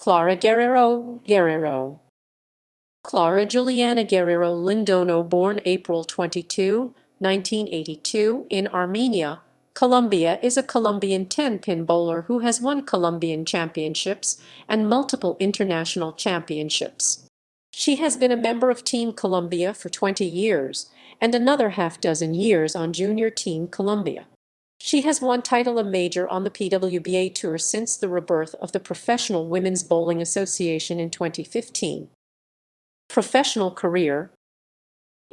Clara Guerrero. Clara Juliana Guerrero Londoño, born April 22, 1982, in Armenia, Colombia, is a Colombian 10-pin bowler who has won Colombian championships and multiple international championships. She has been a member of Team Colombia for 20 years and another half-dozen years on Junior Team Colombia. She has won title a major on the PWBA Tour since the rebirth of the Professional Women's Bowling Association in 2015. Professional career.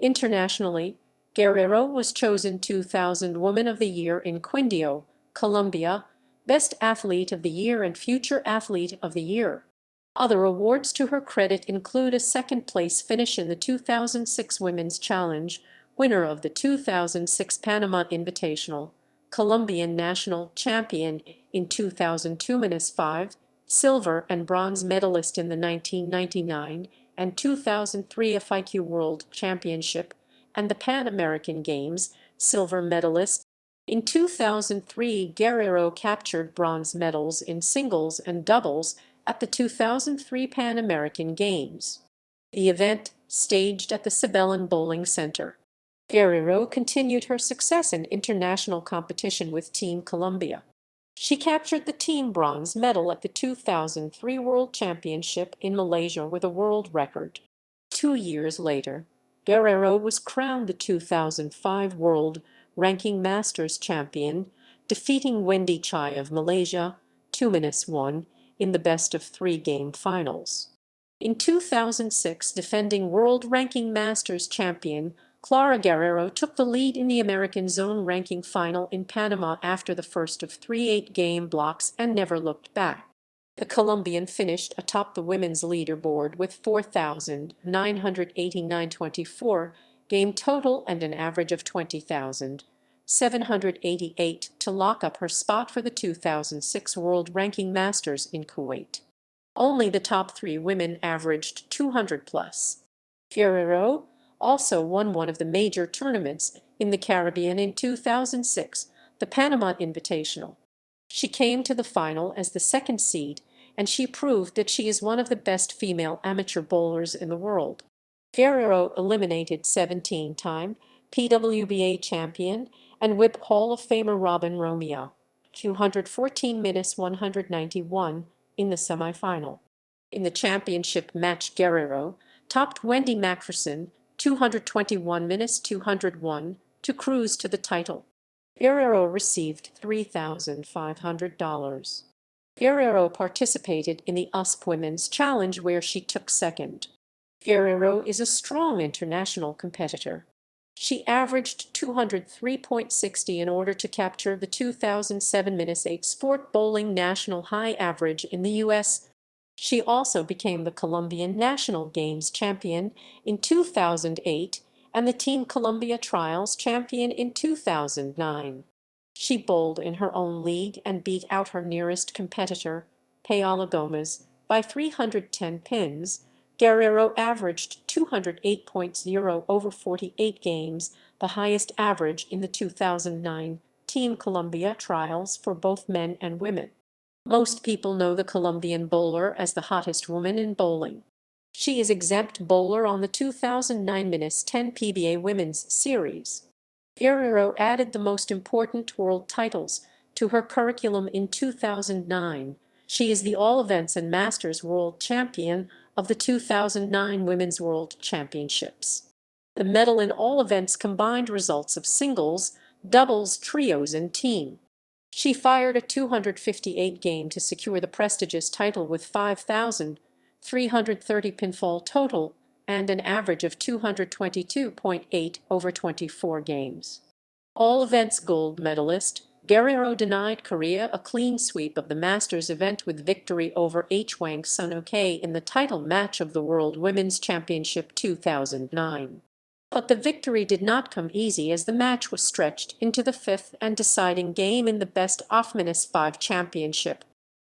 Internationally, Guerrero was chosen 2000 Woman of the Year in Quindio, Colombia, Best Athlete of the Year and Future Athlete of the Year. Other awards to her credit include a second-place finish in the 2006 Women's Challenge, winner of the 2006 Panama Invitational, Colombian national champion in 2002-5, silver and bronze medalist in the 1999 and 2003 FIQ World Championship and the Pan American Games, silver medalist. In 2003, Guerrero captured bronze medals in singles and doubles at the 2003 Pan American Games. The event, staged at the Cibellan Bowling Center. Guerrero continued her success in international competition with Team Colombia. She captured the team bronze medal at the 2003 World Championship in Malaysia with a world record. 2 years later, Guerrero was crowned the 2005 World Ranking Masters champion, defeating Wendy Chai of Malaysia 2-1 in the best-of-3 game finals. In 2006, defending World Ranking Masters champion Clara Guerrero took the lead in the American Zone Ranking Final in Panama after the first of 3 8-game blocks and never looked back. The Colombian finished atop the women's leaderboard with 4,989.24 game total and an average of 20,788 to lock up her spot for the 2006 World Ranking Masters in Kuwait. Only the top 3 women averaged 200+. Guerrero also won one of the major tournaments in the Caribbean in 2006, the Panama Invitational. She came to the final as the second seed, and she proved that she is one of the best female amateur bowlers in the world. Guerrero eliminated 17-time PWBA champion and WIP Hall of Famer Robin Romeo, 214-191, in the semifinal. In the championship match, Guerrero topped Wendy Macpherson 221-201 to cruise to the title. Guerrero received $3,500. Guerrero participated in the USP Women's Challenge where she took second. Guerrero is a strong international competitor. She averaged 203.60 in order to capture the 2007-8 Sport Bowling National High Average in the U.S. She also became the Colombian National Games champion in 2008 and the Team Colombia Trials champion in 2009. She bowled in her own league and beat out her nearest competitor, Paola Gomez, by 310 pins. Guerrero averaged 208.0 over 48 games, the highest average in the 2009 Team Colombia Trials for both men and women. Most people know the Colombian bowler as the hottest woman in bowling. She is exempt bowler on the 2009-10 PBA Women's Series. Guerrero added the most important world titles to her curriculum in 2009. She is the All Events and Masters World Champion of the 2009 Women's World Championships. The medal in all events combined results of singles, doubles, trios, and team. She fired a 258 game to secure the prestigious title with 5,330 pinfall total and an average of 222.8 over 24 games. All events gold medalist, Guerrero denied Korea a clean sweep of the Masters event with victory over Hwang Sun-ok in the title match of the World Women's Championship 2009. But the victory did not come easy as the match was stretched into the 5th and deciding game in the best-of-5 championship.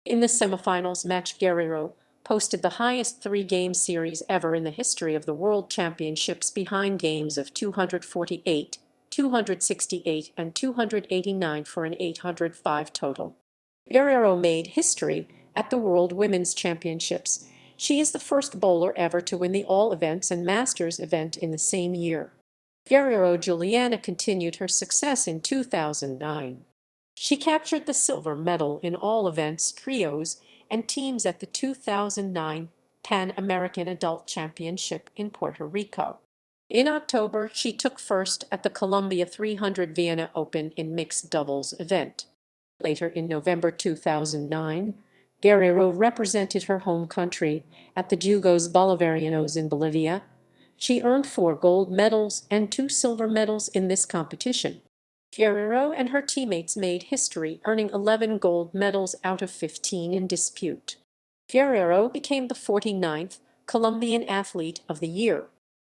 In the semifinals match, Guerrero posted the highest 3-game series ever in the history of the World Championships behind games of 248, 268, and 289 for an 805 total. Guerrero made history at the World Women's Championships. She is the first bowler ever to win the All Events and Masters event in the same year. Clara Juliana continued her success in 2009. She captured the silver medal in all events, trios, and teams at the 2009 Pan American Adult Championship in Puerto Rico. In October, she took first at the Colombia 300 Vienna Open in mixed doubles event. Later in November 2009, Guerrero represented her home country at the Jugos Bolivarianos in Bolivia. She earned 4 gold medals and 2 silver medals in this competition. Guerrero and her teammates made history, earning 11 gold medals out of 15 in dispute. Guerrero became the 49th Colombian Athlete of the Year.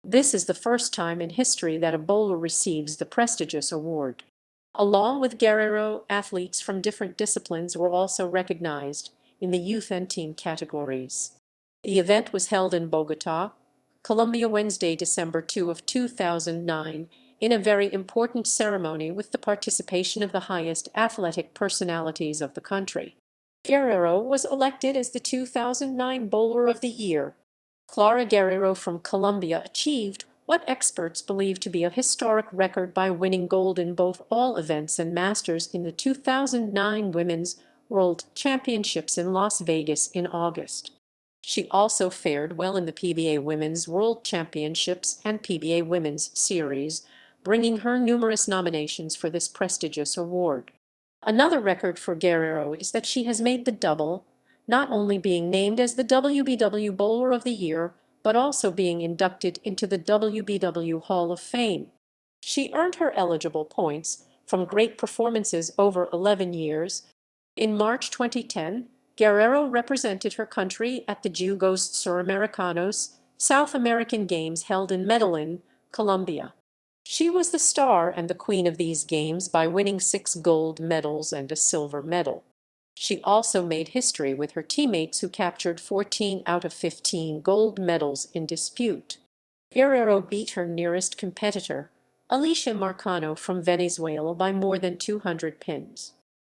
This is the first time in history that a bowler receives the prestigious award. Along with Guerrero, athletes from different disciplines were also recognized in the youth and team categories. The event was held in Bogotá, Colombia, Wednesday, December 2 of 2009, in a very important ceremony with the participation of the highest athletic personalities of the country. Guerrero was elected as the 2009 Bowler of the Year. Clara Guerrero from Colombia achieved what experts believe to be a historic record by winning gold in both all events and Masters in the 2009 Women's World Championships in Las Vegas in August. She also fared well in the PBA Women's World Championships and PBA Women's Series, bringing her numerous nominations for this prestigious award. Another record for Guerrero is that she has made the double, not only being named as the WBW Bowler of the Year, but also being inducted into the WBW Hall of Fame. She earned her eligible points from great performances over 11 years. In March 2010, Guerrero represented her country at the Jugos Suramericanos South American Games held in Medellin, Colombia. She was the star and the queen of these games by winning 6 gold medals and a silver medal. She also made history with her teammates who captured 14 out of 15 gold medals in dispute. Guerrero beat her nearest competitor, Alicia Marcano from Venezuela, by more than 200 pins.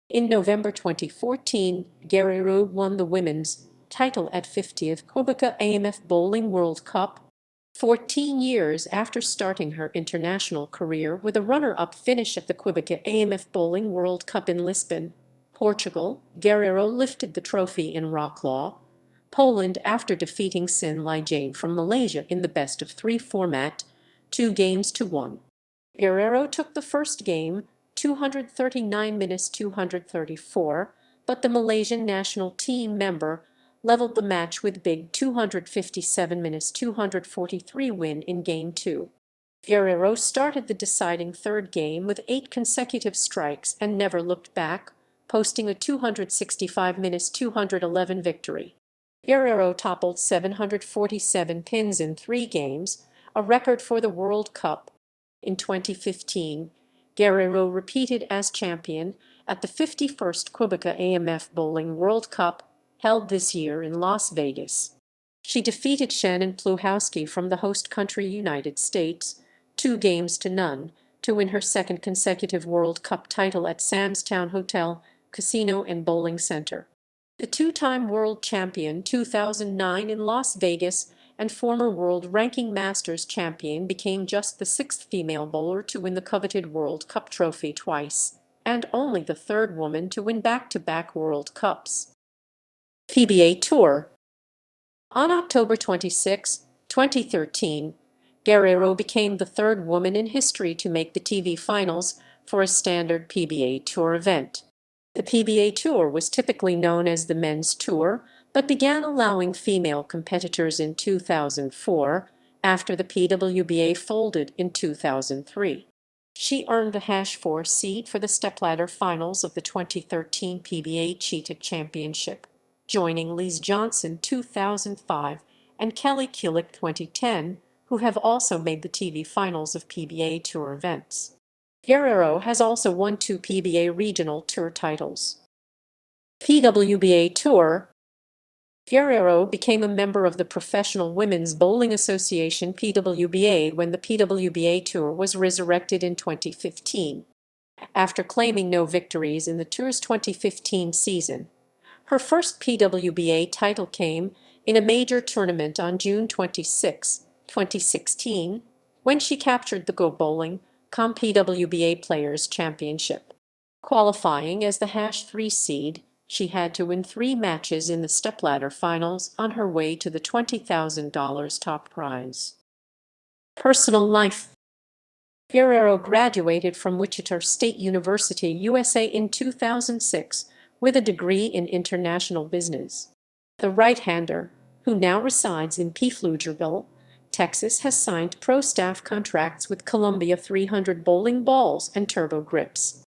In November 2014, Guerrero won the women's title at 50th Pba AMF Bowling World Cup. 14 years after starting her international career with a runner-up finish at the Pba AMF Bowling World Cup in Lisbon, Portugal, Guerrero lifted the trophy in Wrocław, Poland, after defeating Sin Lai Jane from Malaysia in the best-of-3 format, 2-1. Guerrero took the first game, 239-234, but the Malaysian national team member leveled the match with big 257-243 win in Game 2. Guerrero started the deciding third game with 8 consecutive strikes and never looked back, posting a 265-211 victory. Guerrero toppled 747 pins in 3 games, a record for the World Cup. In 2015, Guerrero repeated as champion at the 51st Pba AMF Bowling World Cup, held this year in Las Vegas. She defeated Shannon Pluhowski from the host country United States, 2-0, to win her second consecutive World Cup title at Sam's Town Hotel, Casino and Bowling Center. The 2-time world champion 2009 in Las Vegas and former world ranking Masters champion became just the 6th female bowler to win the coveted World Cup trophy twice, and only the 3rd woman to win back-to-back World Cups. PBA Tour. On October 26, 2013, Guerrero became the 3rd woman in history to make the TV finals for a standard PBA Tour event. The PBA Tour was typically known as the Men's Tour, but began allowing female competitors in 2004 after the PWBA folded in 2003. She earned the #4 seed for the stepladder finals of the 2013 PBA Cheetah Championship, joining Lise Johnson 2005 and Kelly Kulick 2010, who have also made the TV finals of PBA Tour events. Guerrero has also won 2 PBA Regional Tour titles. PWBA Tour. Guerrero became a member of the Professional Women's Bowling Association (PWBA) when the PWBA Tour was resurrected in 2015. After claiming no victories in the Tour's 2015 season, Her first PWBA title came in a major tournament on June 26, 2016, when she captured the Go Bowling Com PWBA Players Championship. Qualifying as the #3 seed, she had to win 3 matches in the stepladder finals on her way to the $20,000 top prize. Personal life. Guerrero graduated from Wichita State University, USA in 2006 with a degree in international business. The right-hander, who now resides in Pflugerville, Texas, has signed pro staff contracts with Columbia 300 bowling balls and turbo grips.